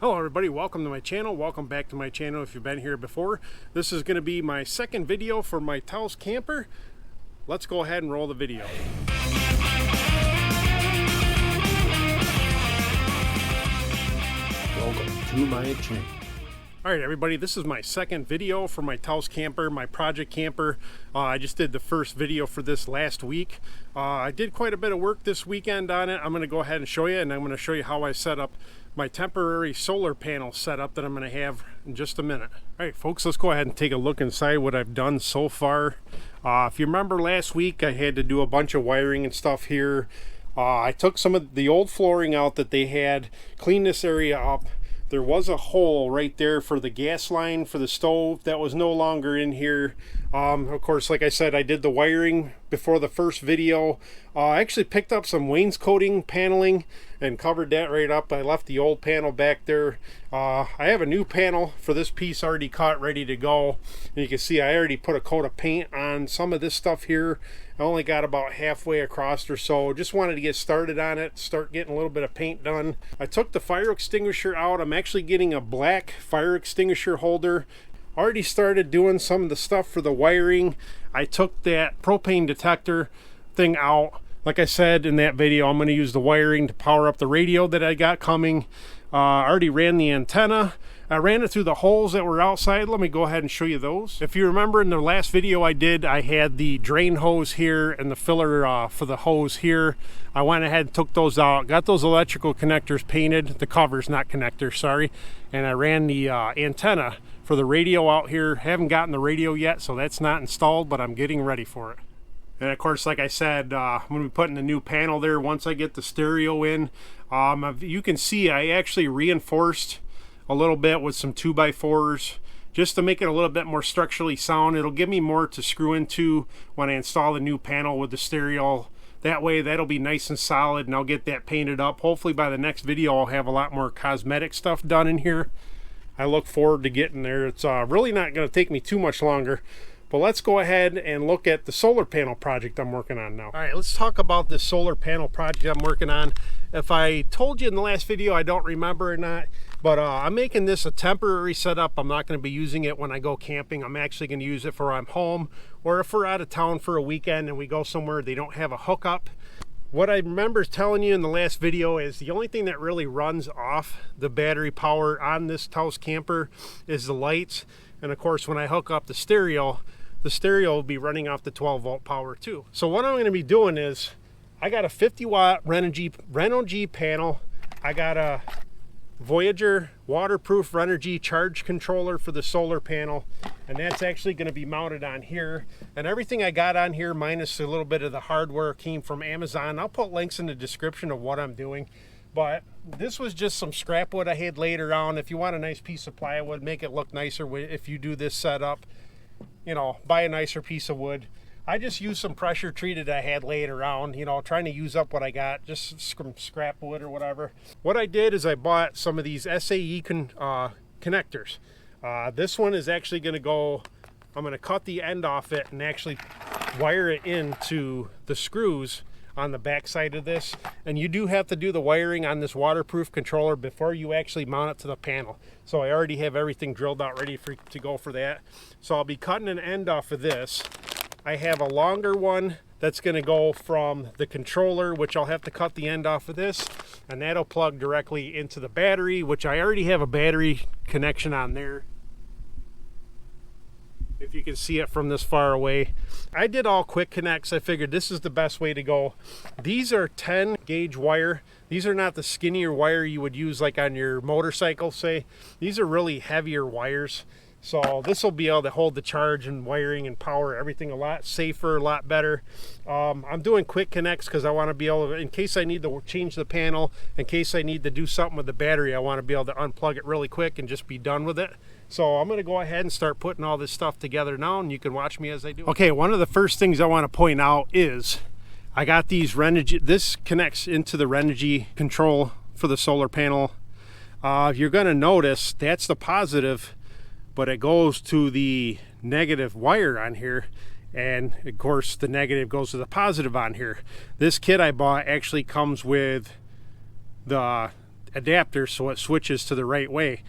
Hello everybody, welcome to my channel. Welcome back to my channel if you've been here before. This is going to be my second video for my Taos camper. Let's go ahead and roll the video. Welcome to my channel. Alright everybody, this is my second video for my Taos camper, my project camper. I just did the first video for this last week. I did quite a bit of work this weekend on it. I'm going to go ahead and show you, and I'm going to show you how I set up my temporary solar panel setup that I'm going to have in just a minute. Alright folks, let's go ahead and take a look inside what I've done so far. If you remember last week, I had to do a bunch of wiring and stuff here. I took some of the old flooring out that they had, cleaned this area up. There was a hole right there for the gas line for the stove that was no longer in here. Of course, like I said, I did the wiring before the first video. I actually picked up some wainscoting paneling and covered that right up. I left the old panel back there. I have a new panel for this piece already cut, ready to go. And you can see I already put a coat of paint on some of this stuff here. I only got about halfway across or so. Just wanted to get started on it, start getting a little bit of paint done. I took the fire extinguisher out. I'm actually getting a black fire extinguisher holder. Already started doing some of the stuff for the wiring. I took that propane detector thing out. Like I said in that video, I'm going to use the wiring to power up the radio that I got coming. I already ran the antenna. I ran it through the holes that were outside. Let me go ahead and show you those. If you remember in the last video I did, I had the drain hose here and the filler for the hose here. I went ahead and took those out, got those electrical connectors painted, the covers, not connectors, sorry. And I ran the antenna for the radio out here. Haven't gotten the radio yet, so that's not installed, but I'm getting ready for it. And of course, like I said, I'm going to be putting a new panel there once I get the stereo in. You can see I actually reinforced a little bit with some 2x4s just to make it a little bit more structurally sound. It'll give me more to screw into when I install the new panel with the stereo. That way that'll be nice and solid, and I'll get that painted up. Hopefully by the next video I'll have a lot more cosmetic stuff done in here. I look forward to getting there. It's really not going to take me too much longer. But let's go ahead and look at the solar panel project I'm working on now. All right, let's talk about this solar panel project I'm working on. If I told you in the last video, I don't remember or not, but I'm making this a temporary setup. I'm not going to be using it when I go camping. I'm actually going to use it for when I'm home, or if we're out of town for a weekend and we go somewhere they don't have a hookup. What I remember telling you in the last video is the only thing that really runs off the battery power on this Taos camper is the lights. And of course, when I hook up the stereo will be running off the 12-volt power too. So what I'm going to be doing is, I got a 50-watt Renogy panel. I got a Voyager waterproof Renogy charge controller for the solar panel, and that's actually going to be mounted on here. And everything I got on here, minus a little bit of the hardware, came from Amazon. I'll put links in the description of what I'm doing. But this was just some scrap wood I had laid around. If you want a nice piece of plywood, make it look nicer if you do this setup, you know, buy a nicer piece of wood. I just used some pressure treated I had laid around, you know, trying to use up what I got, just some scrap wood or whatever. What I did is I bought some of these SAE connectors. This one is actually going to go, I'm going to cut the end off it and actually wire it into the screws on the back side of this. And you do have to do the wiring on this waterproof controller before you actually mount it to the panel. So I already have everything drilled out ready to go for that. So I'll be cutting an end off of this. I have a longer one that's going to go from the controller, which I'll have to cut the end off of this, and that'll plug directly into the battery, which I already have a battery connection on there, if you can see it from this far away. I did all quick connects. I figured this is the best way to go. These are 10 gauge wire. These are not the skinnier wire you would use like on your motorcycle, say. These are really heavier wires. So this will be able to hold the charge and wiring and power everything a lot safer, a lot better. I'm doing quick connects because I want to be able to, in case I need to change the panel, in case I need to do something with the battery, I want to be able to unplug it really quick and just be done with it. So I'm going to go ahead and start putting all this stuff together now, and you can watch me as I do it. Okay, one of the first things I want to point out is I got these Renogy, this connects into the Renogy control for the solar panel. You're going to notice that's the positive, but it goes to the negative wire on here, and of course the negative goes to the positive on here. This kit I bought actually comes with the adapter so it switches to the right way.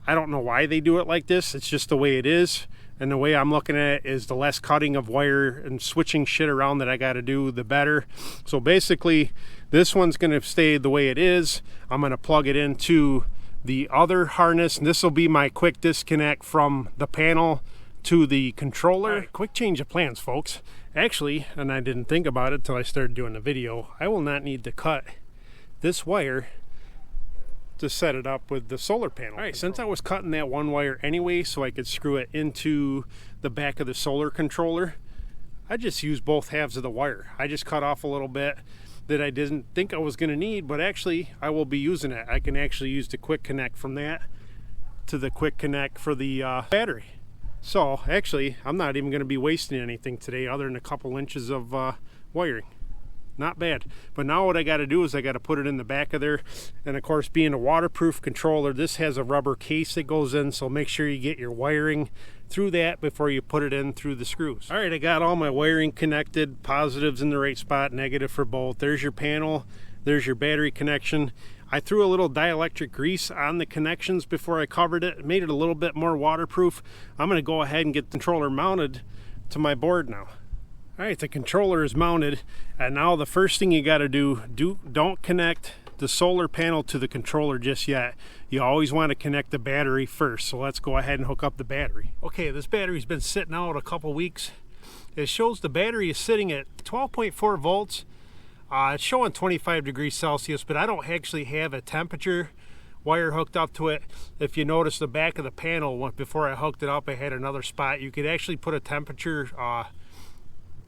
I don't know why they do it like this. It's just the way it is. And the way I'm looking at it is the less cutting of wire and switching shit around that I got to do, the better. So basically, this one's going to stay the way it is. I'm going to plug it into the other harness, and this will be my quick disconnect from the panel to the controller. Right, quick change of plans, folks. Actually, and I didn't think about it till I started doing the video, I will not need to cut this wire to set it up with the solar panel. All right, since I was cutting that one wire anyway so I could screw it into the back of the solar controller, I just used both halves of the wire. I just cut off a little bit that I didn't think I was going to need, but actually I will be using it. I can actually use the quick connect from that to the quick connect for the battery. So actually I'm not even going to be wasting anything today other than a couple inches of wiring. Not bad. But now what I got to do is I got to put it in the back of there. And of course, being a waterproof controller, this has a rubber case that goes in, so make sure you get your wiring through that before you put it in through the screws. All right, I got all my wiring connected, positives in the right spot, negative for both. There's your panel, there's your battery connection. I threw a little dielectric grease on the connections before I covered it. It made it a little bit more waterproof. I'm going to go ahead and get the controller mounted to my board now. All right, the controller is mounted, and now the first thing you got to don't connect the solar panel to the controller just yet. You always want to connect the battery first, so let's go ahead and hook up the battery. Okay, this battery's been sitting out a couple weeks. It shows the battery is sitting at 12.4 volts. It's showing 25 degrees Celsius, but I don't actually have a temperature wire hooked up to it. If you notice the back of the panel, before I hooked it up, I had another spot. You could actually put a temperature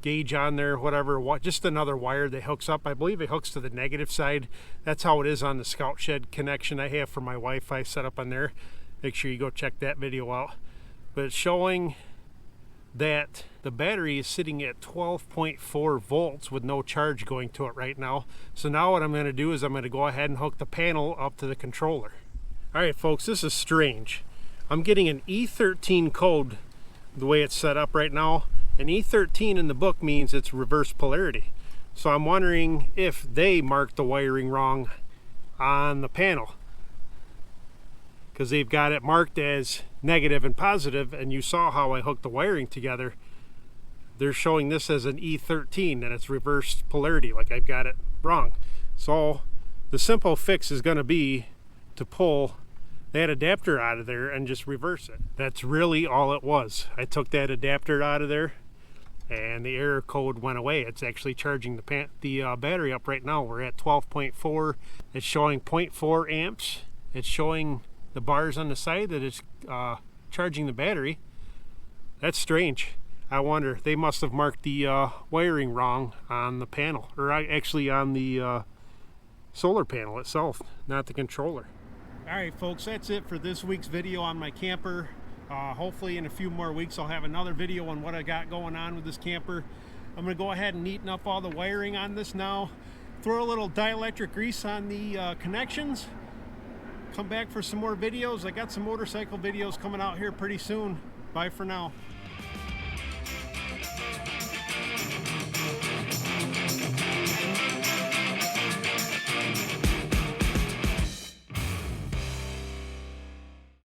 gauge on there, whatever, just another wire that hooks up. I believe it hooks to the negative side. That's how it is on the Scout Shed connection I have for my Wi-Fi set up on there. Make sure you go check that video out. But it's showing that the battery is sitting at 12.4 volts with no charge going to it right now. So now what I'm going to do is I'm going to go ahead and hook the panel up to the controller. All right, folks, this is strange. I'm getting an E13 code the way it's set up right now. An E13 in the book means it's reverse polarity. So I'm wondering if they marked the wiring wrong on the panel, because they've got it marked as negative and positive, and you saw how I hooked the wiring together. They're showing this as an E13, and it's reverse polarity, like I've got it wrong. So the simple fix is going to be to pull that adapter out of there and just reverse it. That's really all it was. I took that adapter out of there and the error code went away. It's actually charging the battery up right now. We're at 12.4. It's showing 0.4 amps. It's showing the bars on the side that it's charging the battery. That's strange. I wonder, they must have marked the wiring wrong on the panel, or actually on the solar panel itself, not the controller. All right, folks, that's it for this week's video on my camper. Hopefully in a few more weeks I'll have another video on what I got going on with this camper. I'm going to go ahead and neaten up all the wiring on this now. Throw a little dielectric grease on the connections. Come back for some more videos. I got some motorcycle videos coming out here pretty soon. Bye for now.